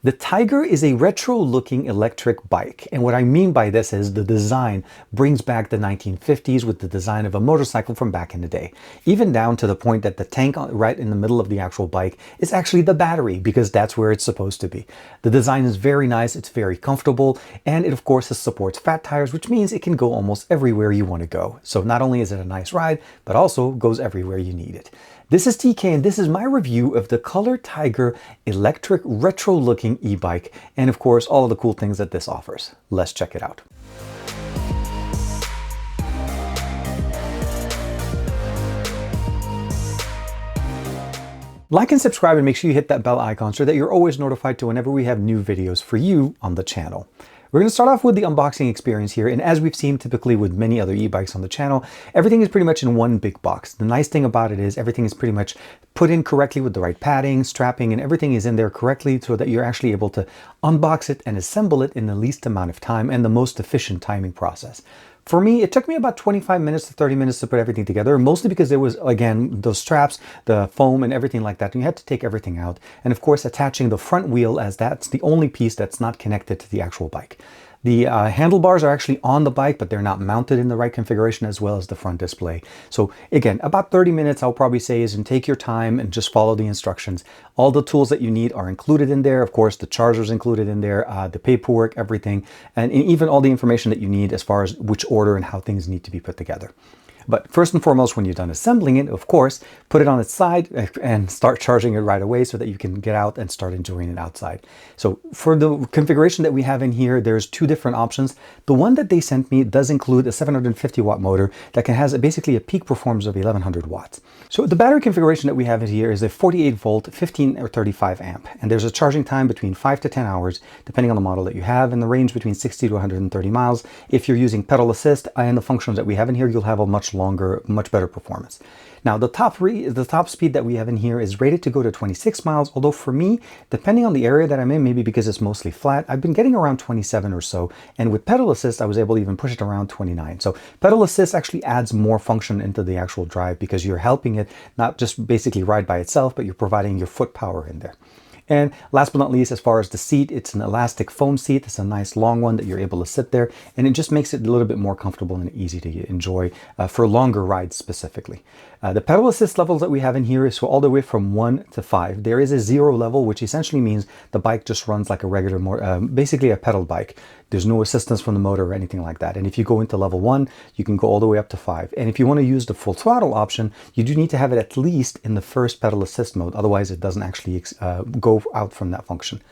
The Tiger is a retro-looking electric bike, and what I mean by this is the design brings back the 1950s with the design of a motorcycle from back in the day. Even down to the point that the tank right in the middle of the actual bike is actually the battery, because that's where it's supposed to be. The design is very nice, it's very comfortable, and it of course supports fat tires, which means it can go almost everywhere you want to go. So not only is it a nice ride, but also goes everywhere you need it. This is TK, and this is my review of the Qiolor Tiger electric retro-looking e-bike, and of course all of the cool things that this offers. Let's check it out. Like and subscribe, and make sure you hit that bell icon so that you're always notified to whenever we have new videos for you on the channel. We're going to start off with the unboxing experience here, and as we've seen typically with many other e-bikes on the channel, everything is pretty much in one big box. The nice thing about it is everything is pretty much put in correctly with the right padding, strapping, and everything is in there correctly so that you're actually able to unbox it and assemble it in the least amount of time and the most efficient timing process. For me, it took me about 25 minutes to 30 minutes to put everything together, mostly because there was, again, those straps, the foam and everything like that. And you had to take everything out. And of course, attaching the front wheel, as that's the only piece that's not connected to the actual bike. The handlebars are actually on the bike, but they're not mounted in the right configuration, as well as the front display. So again, about 30 minutes, I'll probably say, is and take your time and just follow the instructions. All the tools that you need are included in there. Of course, the charger's included in there, the paperwork, everything, and even all the information that you need as far as which order and how things need to be put together. But first and foremost, when you're done assembling it, of course, put it on its side and start charging it right away so that you can get out and start enjoying it outside. So for the configuration that we have in here, there's two different options. The one that they sent me does include a 750 watt motor that has basically a peak performance of 1100 watts. So the battery configuration that we have in here is a 48 volt, 15 or 35 amp. And there's a charging time between 5 to 10 hours, depending on the model that you have, and the range between 60 to 130 miles. If you're using pedal assist and the functions that we have in here, you'll have a much longer, much better performance. Now the top speed that we have in here is rated to go to 26 miles, although for me, depending on the area that I'm in, maybe because it's mostly flat, I've been getting around 27 or so, and with pedal assist I was able to even push it around 29. So pedal assist actually adds more function into the actual drive, because you're helping it not just basically ride by itself, but you're providing your foot power in there. And last but not least, as far as the seat, it's an elastic foam seat. It's a nice long one that you're able to sit there, and it just makes it a little bit more comfortable and easy to enjoy for longer rides specifically. The pedal assist levels that we have in here is all the way from 1 to 5. There is a 0 level, which essentially means the bike just runs like a regular, basically a pedal bike. There's no assistance from the motor or anything like that. And if you go into level 1, you can go all the way up to 5. And if you want to use the full throttle option, you do need to have it at least in the first pedal assist mode. Otherwise, it doesn't actually go out from that function.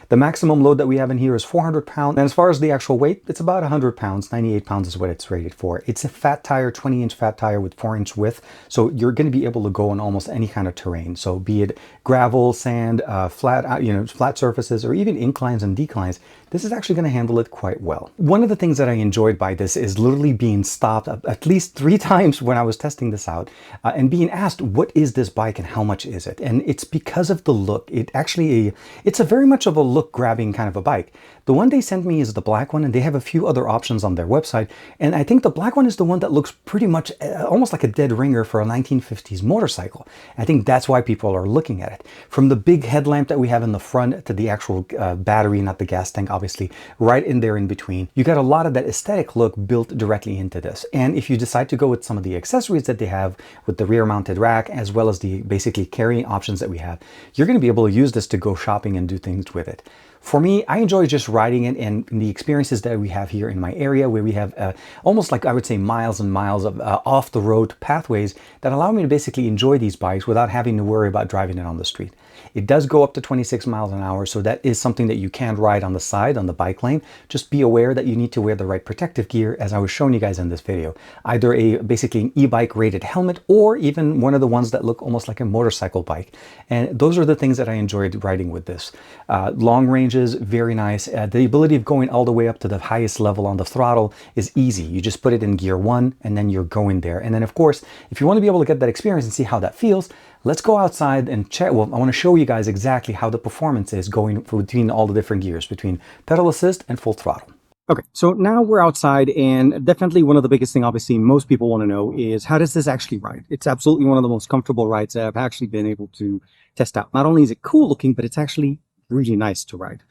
The maximum load that we have in here is 400 pounds. And as far as the actual weight, it's about 100 pounds. 98 pounds is what it's rated for. It's a fat tire, 20-inch fat tire with 4-inch width. So you're going to be able to go on almost any kind of terrain. So be it gravel, sand, flat surfaces, or even inclines and declines, this is actually going to handle it quite well. One of the things that I enjoyed by this is literally being stopped at least 3 times when I was testing this out and being asked, what is this bike and how much is it? And it's because of the look. It's a very much of a look grabbing kind of a bike. The one they sent me is the black one, and they have a few other options on their website. And I think the black one is the one that looks pretty much almost like a dead ringer for a 1950s motorcycle. I think that's why people are looking at it. From the big headlamp that we have in the front to the actual battery, not the gas tank, obviously, right in there in between. You got a lot of that aesthetic look built directly into this. And if you decide to go with some of the accessories that they have with the rear mounted rack, as well as the basically carrying options that we have, you're going to be able to use this to go shopping and do things with it. For me, I enjoy just riding it, and the experiences that we have here in my area, where we have almost like, I would say, miles and miles of off-the-road pathways that allow me to basically enjoy these bikes without having to worry about driving it on the street. It does go up to 26 miles an hour, so that is something that you can ride on the side, on the bike lane. Just be aware that you need to wear the right protective gear, as I was showing you guys in this video. Either basically an e-bike rated helmet, or even one of the ones that look almost like a motorcycle bike. And those are the things that I enjoyed riding with this. Long ranges, very nice. The ability of going all the way up to the highest level on the throttle is easy. You just put it in gear 1 and then you're going there. And then of course, if you want to be able to get that experience and see how that feels, let's go outside and check. Well, I want to show you guys exactly how the performance is going between all the different gears, between pedal assist and full throttle. Okay, so now we're outside, and definitely one of the biggest thing, obviously, most people want to know is, how does this actually ride? It's absolutely one of the most comfortable rides that I've actually been able to test out. Not only is it cool looking, but it's actually really nice to ride.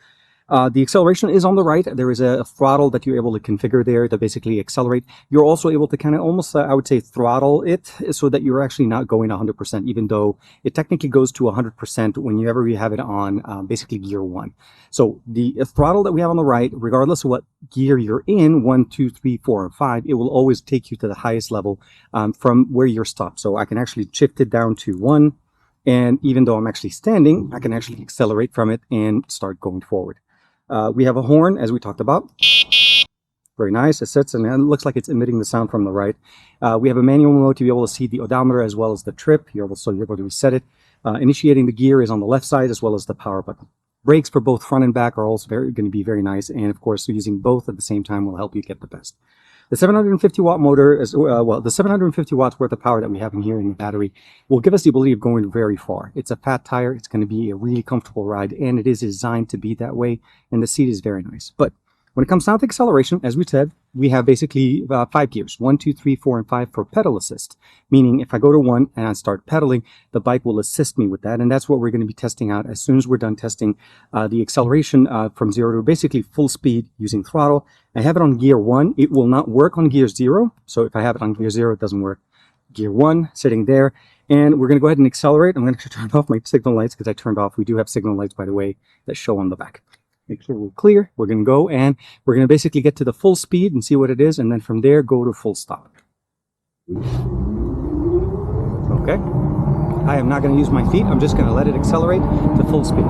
The acceleration is on the right. There is a throttle that you're able to configure there to basically accelerate. You're also able to kind of almost, I would say, throttle it so that you're actually not going 100%, even though it technically goes to 100% whenever you have it on basically gear 1. So the throttle that we have on the right, regardless of what gear you're in, 1, 2, 3, 4, or 5, it will always take you to the highest level from where you're stopped. So I can actually shift it down to 1, and even though I'm actually standing, I can actually accelerate from it and start going forward. We have a horn, as we talked about. Very nice. It sits and it looks like it's emitting the sound from the right. We have a manual mode to be able to see the odometer as well as the trip. You're able to reset it. Initiating the gear is on the left side as well as the power button. Brakes for both front and back are also going to be very nice. And of course, using both at the same time will help you get the best. The 750 watt motor is, the 750 watts worth of power that we have in here in the battery will give us the ability of going very far. It's a fat tire. It's going to be a really comfortable ride, and it is designed to be that way. And the seat is very nice. But when it comes down to acceleration, as we said, we have basically 5 gears, 1, 2, 3, 4, and 5 for pedal assist. Meaning if I go to 1 and I start pedaling, the bike will assist me with that. And that's what we're going to be testing out as soon as we're done testing the acceleration from 0 to basically full speed using throttle. I have it on gear 1. It will not work on gear 0. So if I have it on gear 0, it doesn't work. Gear 1, sitting there. And we're going to go ahead and accelerate. I'm going to turn off my signal lights because I turned off. We do have signal lights, by the way, that show on the back. Make sure we're clear. We're going to go and we're going to basically get to the full speed and see what it is. And then from there, go to full stop. Okay. I am not going to use my feet. I'm just going to let it accelerate to full speed.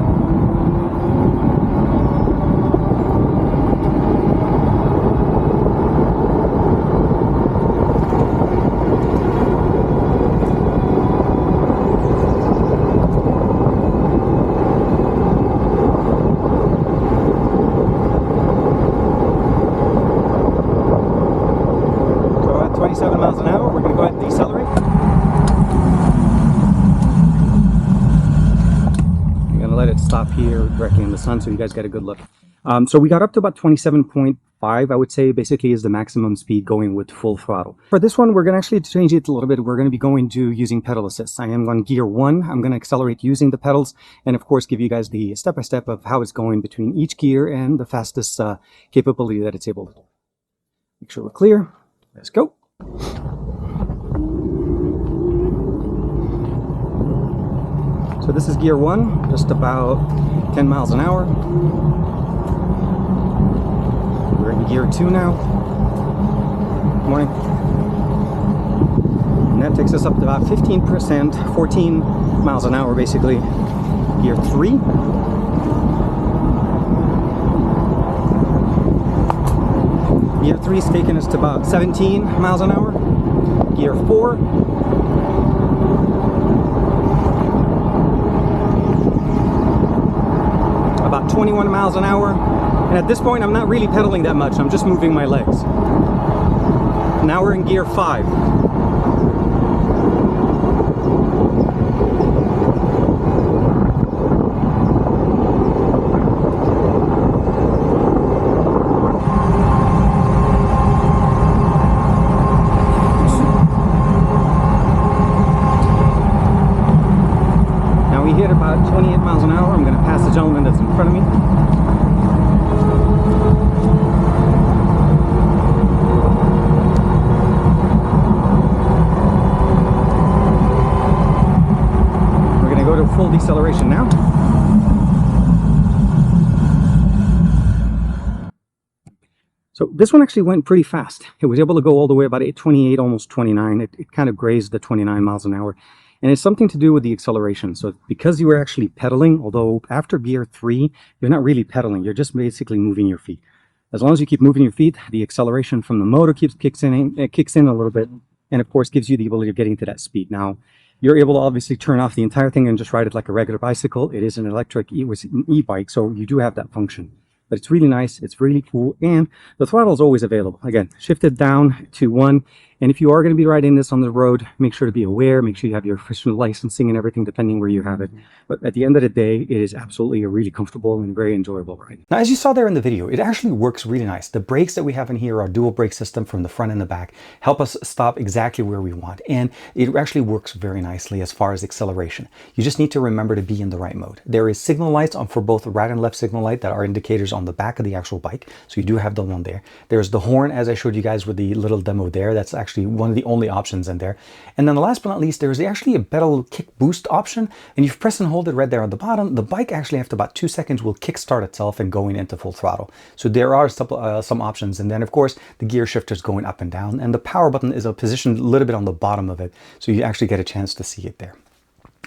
Stop here directly in the sun so you guys get a good look. So we got up to about 27.5, I would say, basically is the maximum speed going with full throttle. For this one, we're going to actually change it a little bit. We're going to be going to using pedal assist. I am on gear 1. I'm going to accelerate using the pedals and of course give you guys the step-by-step of how it's going between each gear and the fastest capability that it's able to do. Make sure we're clear. Let's go. So this is gear 1, just about 10 miles an hour. We're in gear 2 now. Good morning. And that takes us up to about 15%, 14 miles an hour basically. Gear 3. Gear 3 is taking us to about 17 miles an hour. Gear 4. About 21 miles an hour, and at this point I'm not really pedaling that much, I'm just moving my legs. Now we're in gear 5. Now we hit about 28 miles an hour. I'm going to pass the gentleman that's in front of me. We're going to go to full deceleration now. So this one actually went pretty fast. It was able to go all the way about 28, almost 29. It kind of grazed the 29 miles an hour. And it's something to do with the acceleration. So because you were actually pedaling, although after gear 3, you're not really pedaling, you're just basically moving your feet. As long as you keep moving your feet, the acceleration from the motor kicks in a little bit, and of course gives you the ability of getting to that speed. Now, you're able to obviously turn off the entire thing and just ride it like a regular bicycle. It is an electric e-bike, so you do have that function. But it's really nice, it's really cool, and the throttle is always available. Again, shifted down to 1, And if you are going to be riding this on the road, make sure to be aware, make sure you have your official licensing and everything, depending where you have it. But at the end of the day, it is absolutely a really comfortable and very enjoyable ride. Now, as you saw there in the video, it actually works really nice. The brakes that we have in here are dual brake system from the front and the back, help us stop exactly where we want. And it actually works very nicely as far as acceleration. You just need to remember to be in the right mode. There is signal lights on for both right and left signal light that are indicators on the back of the actual bike. So you do have the one there. There's the horn, as I showed you guys with the little demo there. That's actually one of the only options in there. And then the last but not least, there's actually a pedal kick boost option. And you press and hold it right there on the bottom. The bike actually after about 2 seconds will kickstart itself and going into full throttle. So there are some options. And then of course the gear shifter is going up and down. And the power button is positioned a little bit on the bottom of it. So you actually get a chance to see it there.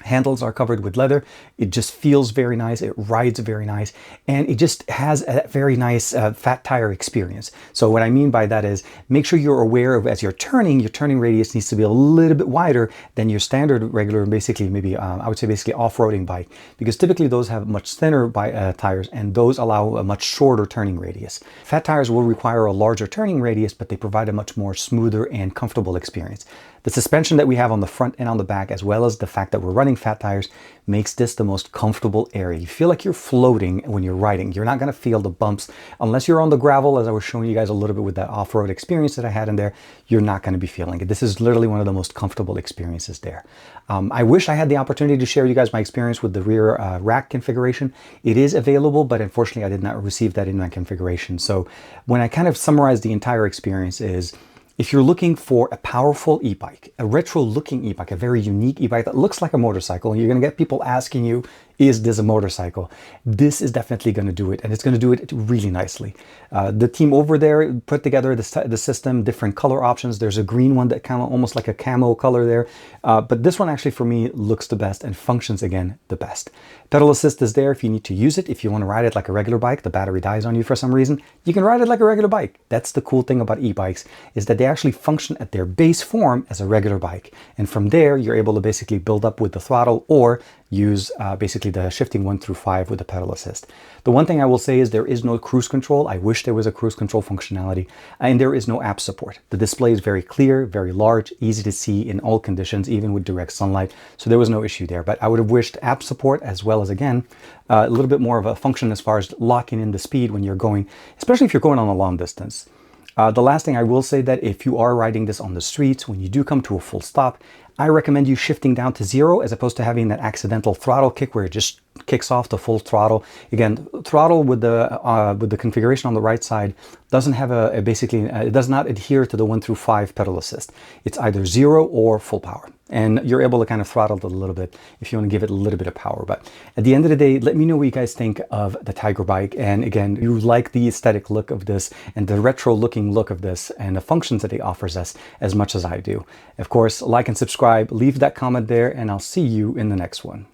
Handles are covered with leather. It just feels very nice. It rides very nice. And it just has a very nice fat tire experience. So what I mean by that is make sure you're aware of as you're turning, your turning radius needs to be a little bit wider than your standard regular, basically maybe I would say basically off-roading bike, because typically those have much thinner tires and those allow a much shorter turning radius. Fat tires will require a larger turning radius, but they provide a much more smoother and comfortable experience. The suspension that we have on the front and on the back, as well as the fact that we're running fat tires, makes this the most comfortable area. You feel like you're floating when you're riding. You're not going to feel the bumps unless you're on the gravel, as I was showing you guys a little bit with that off-road experience that I had in there. You're not going to be feeling it. This is literally one of the most comfortable experiences there. I wish I had the opportunity to share you guys my experience with the rear rack configuration. It is available, but unfortunately I did not receive that in my configuration. So when I kind of summarize the entire experience is, if you're looking for a powerful e-bike, a retro-looking e-bike, a very unique e-bike that looks like a motorcycle, and you're going to get people asking you, is this a motorcycle? This is definitely going to do it, and it's going to do it really nicely. The team over there put together the system, different color options. There's a green one that kind of almost like a camo color there, but this one actually for me looks the best and functions again the best. Pedal assist is there if you need to use it. If you want to ride it like a regular bike, the battery dies on you for some reason, you can ride it like a regular bike. That's the cool thing about e-bikes, is that they actually function at their base form as a regular bike. And from there, you're able to basically build up with the throttle or use basically the shifting 1 through 5 with the pedal assist. The one thing I will say is there is no cruise control. I wish there was a cruise control functionality, and there is no app support. The display is very clear, very large, easy to see in all conditions, even with direct sunlight. So there was no issue there, but I would have wished app support as well as, again, a little bit more of a function as far as locking in the speed when you're going, especially if you're going on a long distance. The last thing I will say, that if you are riding this on the streets, when you do come to a full stop, I recommend you shifting down to 0 as opposed to having that accidental throttle kick where it just kicks off to full throttle. Again, throttle with the configuration on the right side doesn't have it does not adhere to the 1 through 5 pedal assist. It's either 0 or full power. And you're able to kind of throttle it a little bit if you want to give it a little bit of power. But at the end of the day, let me know what you guys think of the Tiger bike. And again, you like the aesthetic look of this and the retro looking look of this and the functions that it offers us as much as I do. Of course, like and subscribe, leave that comment there, and I'll see you in the next one.